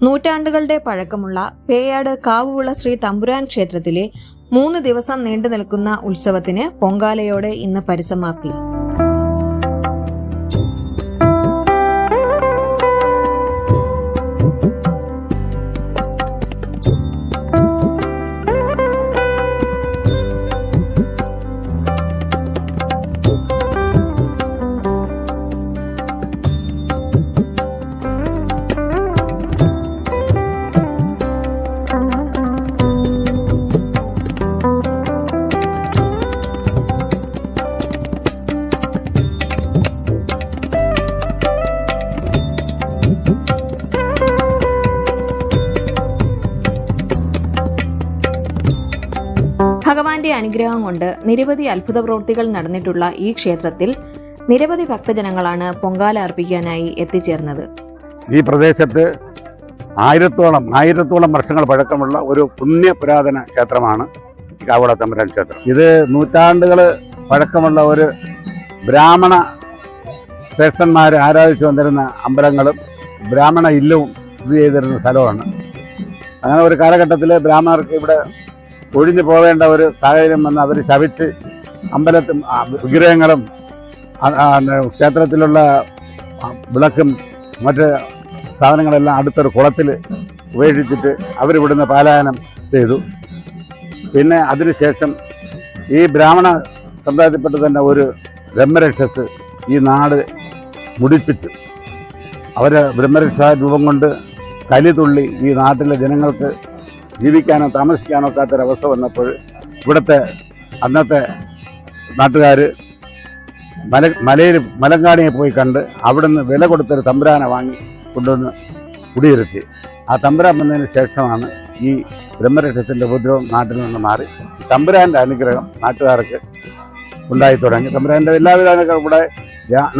നൂറ്റാണ്ടുകളുടെ പഴക്കമുള്ള പേയാട് കാവുവിള ശ്രീ തമ്പുരാൻ ക്ഷേത്രത്തിലെ 3 ദിവസം നീണ്ടു നിൽക്കുന്ന ഉത്സവത്തിന് പൊങ്കാലയോടെ ഇന്ന് പരിസമാപ്തി. ഭഗവാന്റെ അനുഗ്രഹം കൊണ്ട് നിരവധി അത്ഭുത പ്രവൃത്തികൾ നടന്നിട്ടുള്ള ഈ ക്ഷേത്രത്തിൽ നിരവധി ഭക്തജനങ്ങളാണ് പൊങ്കാല അർപ്പിക്കാനായി എത്തിച്ചേർന്നത്. ഈ പ്രദേശത്ത് ആയിരത്തോളം വർഷങ്ങൾ പഴക്കമുള്ള ഒരു പുണ്യ പുരാതന ക്ഷേത്രമാണ് കാവുവിള തമ്പുരാൻ ക്ഷേത്രം. ഇത് നൂറ്റാണ്ടുകൾ പഴക്കമുള്ള ഒരു ബ്രാഹ്മണ ശ്രേഷ്ഠന്മാർ ആരാധിച്ചു വന്നിരുന്ന അമ്പലങ്ങളും ബ്രാഹ്മണ ഇല്ലവും സ്ഥിതി ചെയ്തിരുന്ന സ്ഥലമാണ്. അങ്ങനെ ഒരു കാലഘട്ടത്തിൽ ബ്രാഹ്മണർക്ക് ഇവിടെ ഒഴിഞ്ഞു പോകേണ്ട ഒരു സാഹചര്യം വന്ന് അവർ ശപിച്ച് അമ്പലത്തിൽ വിഗ്രഹങ്ങളും ക്ഷേത്രത്തിലുള്ള വിളക്കും മറ്റ് സാധനങ്ങളെല്ലാം അടുത്തൊരു കുളത്തിൽ ഉപേക്ഷിച്ചിട്ട് അവരിവിടുന്ന് പലായനം ചെയ്തു. പിന്നെ അതിനുശേഷം ഈ ബ്രാഹ്മണ സമുദായത്തിൽപ്പെട്ട് തന്നെ ഒരു ബ്രഹ്മരക്ഷസ് ഈ നാട് മുടിപ്പിച്ചു. അവർ ബ്രഹ്മരക്ഷ രൂപം കൊണ്ട് കലിതുള്ളി ഈ നാട്ടിലെ ജനങ്ങൾക്ക് ജീവിക്കാനോ താമസിക്കാനോ ഒക്കാത്തൊരവസ്ഥ വന്നപ്പോൾ ഇവിടുത്തെ അന്നത്തെ നാട്ടുകാർ മലങ്കാണിയെ പോയി കണ്ട് അവിടുന്ന് വില കൊടുത്തൊരു തമ്പുരാനെ വാങ്ങി കൊണ്ടുവന്ന് കുടിയിരുത്തി. ആ തമ്പുരാൻ വന്നതിന് ശേഷമാണ് ഈ ബ്രഹ്മരക്ഷത്തിൻ്റെ ഉപദ്രവം നാട്ടിൽ നിന്ന് മാറി തമ്പുരാൻ്റെ അനുഗ്രഹം നാട്ടുകാർക്ക് ഉണ്ടായി തുടങ്ങി. തമ്പുരാൻ്റെ എല്ലാവിധ അനുഗ്രഹം ഇവിടെ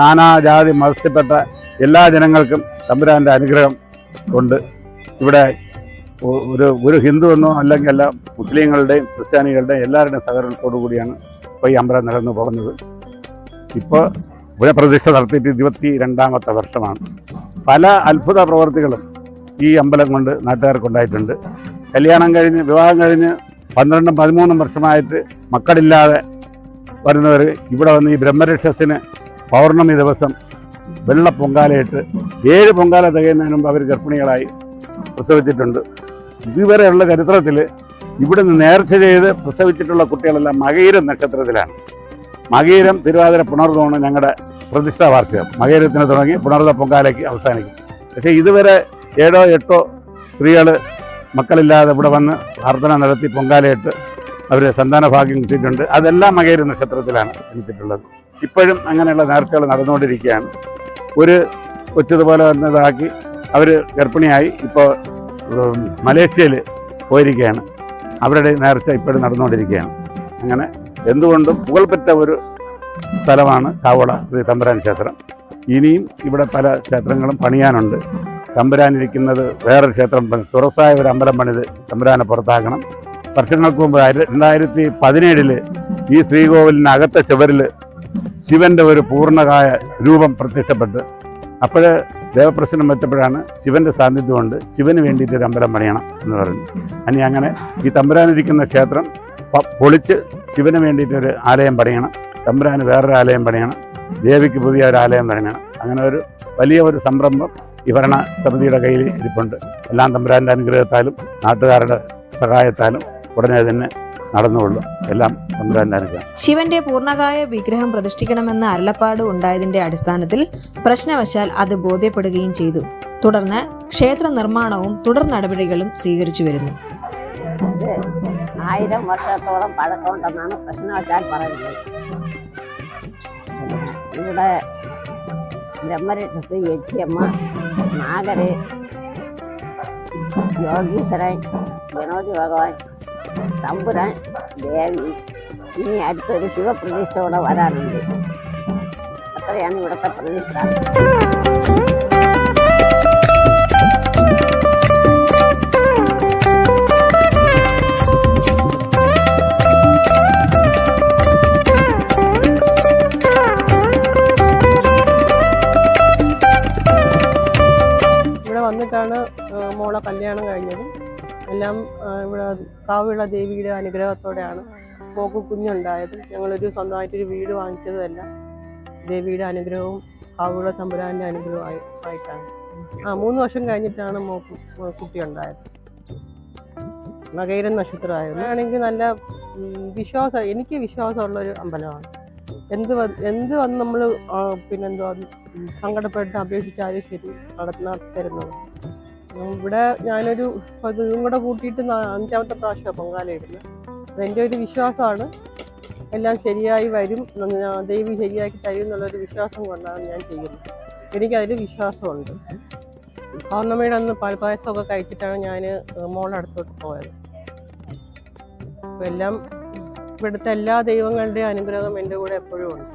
നാനാജാതി മതത്തിൽപ്പെട്ട എല്ലാ ജനങ്ങൾക്കും തമ്പുരാൻ്റെ അനുഗ്രഹം കൊണ്ട് ഇവിടെ ഒരു ഹിന്ദു എന്നോ അല്ലെങ്കിൽ എല്ലാ മുസ്ലിങ്ങളുടെയും ക്രിസ്ത്യാനികളുടെയും എല്ലാവരുടെയും സഹകരണത്തോടു കൂടിയാണ് ഇപ്പോൾ ഈ അമ്പലം നടന്നു പോകുന്നത്. ഇപ്പോൾ ഇവിടെ പ്രതിഷ്ഠ നടത്തിയിട്ട് 22ാമത്തെ വർഷമാണ്. പല അത്ഭുത പ്രവർത്തികളും ഈ അമ്പലം കൊണ്ട് നാട്ടുകാർക്കുണ്ടായിട്ടുണ്ട്. കല്യാണം കഴിഞ്ഞ് വിവാഹം കഴിഞ്ഞ് 12-13 വർഷമായിട്ട് മക്കളില്ലാതെ വരുന്നവർ ഇവിടെ വന്ന് ഈ ബ്രഹ്മരക്ഷസിന് പൗർണമി ദിവസം വെള്ള പൊങ്കാലയിട്ട് 7 പൊങ്കാല തികയുന്നതിന് മുമ്പ് അവർ ഗർഭിണികളായി പ്രസവിച്ചിട്ടുണ്ട്. ഇതുവരെയുള്ള ചരിത്രത്തിൽ ഇവിടുന്ന് നേർച്ച ചെയ്ത് പ്രസവിച്ചിട്ടുള്ള കുട്ടികളെല്ലാം മകയിരം നക്ഷത്രത്തിലാണ്. മകയിരം തിരുവാതിര പുണർന്നോണ് ഞങ്ങളുടെ പ്രതിഷ്ഠാ വാർഷികം. മകയിരത്തിന് തുടങ്ങി പുണർന്ന പൊങ്കാലയ്ക്ക് അവസാനിക്കും. പക്ഷേ ഇതുവരെ 7-8 സ്ത്രീകൾ മക്കളില്ലാതെ ഇവിടെ വന്ന് പ്രാർത്ഥന നടത്തി പൊങ്കാലയിട്ട് അവർ സന്താന ഭാഗ്യം കിട്ടിയിട്ടുണ്ട്. അതെല്ലാം മകയിര നക്ഷത്രത്തിലാണ് ജനിച്ചിട്ടുള്ളത്. ഇപ്പോഴും അങ്ങനെയുള്ള നേർച്ചകൾ നടന്നുകൊണ്ടിരിക്കുകയാണ്. ഒരു കൊച്ചതുപോലെ വന്നതാക്കി അവർ ഗർഭിണിയായി ഇപ്പോൾ മലേഷ്യയിൽ പോയിരിക്കുകയാണ്. അവരുടെ നേർച്ച ഇപ്പോഴും നടന്നുകൊണ്ടിരിക്കുകയാണ്. അങ്ങനെ എന്തുകൊണ്ടും പുകൾപ്പെട്ട ഒരു സ്ഥലമാണ് കാവുവിള ശ്രീ തമ്പുരാൻ ക്ഷേത്രം. ഇനിയും ഇവിടെ പല ക്ഷേത്രങ്ങളും പണിയാനുണ്ട്. തമ്പുരാനിരിക്കുന്നത് വേറൊരു ക്ഷേത്രം തുറസായ ഒരു അമ്പലം പണിത് തമ്പുരാനെ പുറത്താക്കണം. വർഷങ്ങൾക്ക് മുമ്പ് 2017 ഈ ശ്രീകോവിലിനകത്തെ ചുവരിൽ ശിവന്റെ ഒരു പൂർണ്ണകായ രൂപം പ്രത്യക്ഷപ്പെട്ട് അപ്പോഴ് ദേവപ്രശ്നം വെച്ചപ്പോഴാണ് ശിവന്റെ സാന്നിധ്യം കൊണ്ട് ശിവന് വേണ്ടിയിട്ട് ഒരു അമ്പലം പണിയണം എന്ന് പറഞ്ഞു. ഇനി അങ്ങനെ ഈ തമ്പുരാനിരിക്കുന്ന ക്ഷേത്രം പൊളിച്ച് ശിവന് വേണ്ടിയിട്ടൊരു ആലയം പണിയണം, തമ്പുരാന് വേറൊരു ആലയം പണിയണം, ദേവിക്ക് പുതിയ ഒരു ആലയം പണിയണം. അങ്ങനെ ഒരു വലിയ ഒരു സംരംഭം ഈ ഭരണ സമിതിയുടെ കയ്യിൽ ഇരിപ്പുണ്ട്. എല്ലാം തമ്പുരാൻ്റെ അനുഗ്രഹത്താലും നാട്ടുകാരുടെ സഹായത്താലും ഉടനെ തന്നെ നടന്നുകൊള്ളും. എല്ലാം തമ്പുരാൻ്റെ അനുഗ്രഹം. ശിവന്റെ പൂർണ്ണകായ വിഗ്രഹം പ്രതിഷ്ഠിക്കണമെന്ന അരുളപ്പാട് ഉണ്ടായതിന്റെ അടിസ്ഥാനത്തിൽ പ്രശ്നവശാൽ അത് ബോധ്യപ്പെടുകയും ചെയ്തു. തുടർന്ന് ക്ഷേത്ര നിർമ്മാണവും തുടർ നടപടികളും സ്വീകരിച്ചു വരുന്നു. 1000 വർഷത്തോളം പഴക്കമുണ്ടെന്നാണ് പ്രശ്നവശാൽ പറയുന്നത്. ഇവിടെ ബ്രഹ്മരക്ഷസ്, യക്ഷിയമ്മ, നാഗര്, യോഗീശ്വരൻ, ഗണപതി ഭഗവാൻ, തമ്പുരാൻ, ദേവി, ഇനി അടുത്തൊരു ശിവപ്രതിഷ്ഠ ഇവിടെ വരാനുണ്ട്. അത്രയാണ് ഇവിടുത്തെ പ്രതിഷ്ഠ. സമയത്താണ് മോളെ കല്യാണം കഴിഞ്ഞത്. എല്ലാം ഇവിടെ കാവുവിള ദേവിയുടെ അനുഗ്രഹത്തോടെയാണ് മോക്ക് കുഞ്ഞുണ്ടായത്. ഞങ്ങളൊരു സ്വന്തമായിട്ടൊരു വീട് വാങ്ങിച്ചതുമല്ല, ദേവിയുടെ അനുഗ്രഹവും കാവുവിള തമ്പുരാൻ്റെ അനുഗ്രഹമായിട്ടാണ്. 3 വർഷം കഴിഞ്ഞിട്ടാണ് മോക്ക് കുട്ടി ഉണ്ടായത്. മകയിരം നക്ഷത്രമായിരുന്നു. ആണെങ്കിൽ നല്ല വിശ്വാസം, എനിക്ക് വിശ്വാസമുള്ളൊരു അമ്പലമാണ്. എന്ത് വന്ന് നമ്മൾ പിന്നെന്തോ സങ്കടപ്പെട്ട് അപേക്ഷിച്ചാലും ശരി നടത്തരുന്നത്. ഇവിടെ ഞാനൊരു ഇതും കൂടെ കൂട്ടിയിട്ട് 5ാമത്തെ പ്രാവശ്യമാണ് പൊങ്കാല ഇടുന്നത്. അതെൻ്റെ ഒരു വിശ്വാസമാണ്. എല്ലാം ശരിയായി വരും, ദൈവം ശരിയാക്കി തരും എന്നുള്ളൊരു വിശ്വാസം കൊണ്ടാണ് ഞാൻ ചെയ്യുന്നത്. എനിക്കതിൽ വിശ്വാസമുണ്ട്. പൗർണമിയുടെ അന്ന് പാൽപ്പായസമൊക്കെ കഴിച്ചിട്ടാണ് ഞാൻ മോളുടെ അടുത്തോട്ട് പോയത്. അപ്പോൾ എല്ലാം ഇവിടുത്തെ എല്ലാ ദൈവങ്ങളുടെയും അനുഗ്രഹം എൻ്റെ കൂടെ എപ്പോഴും ഉണ്ട്.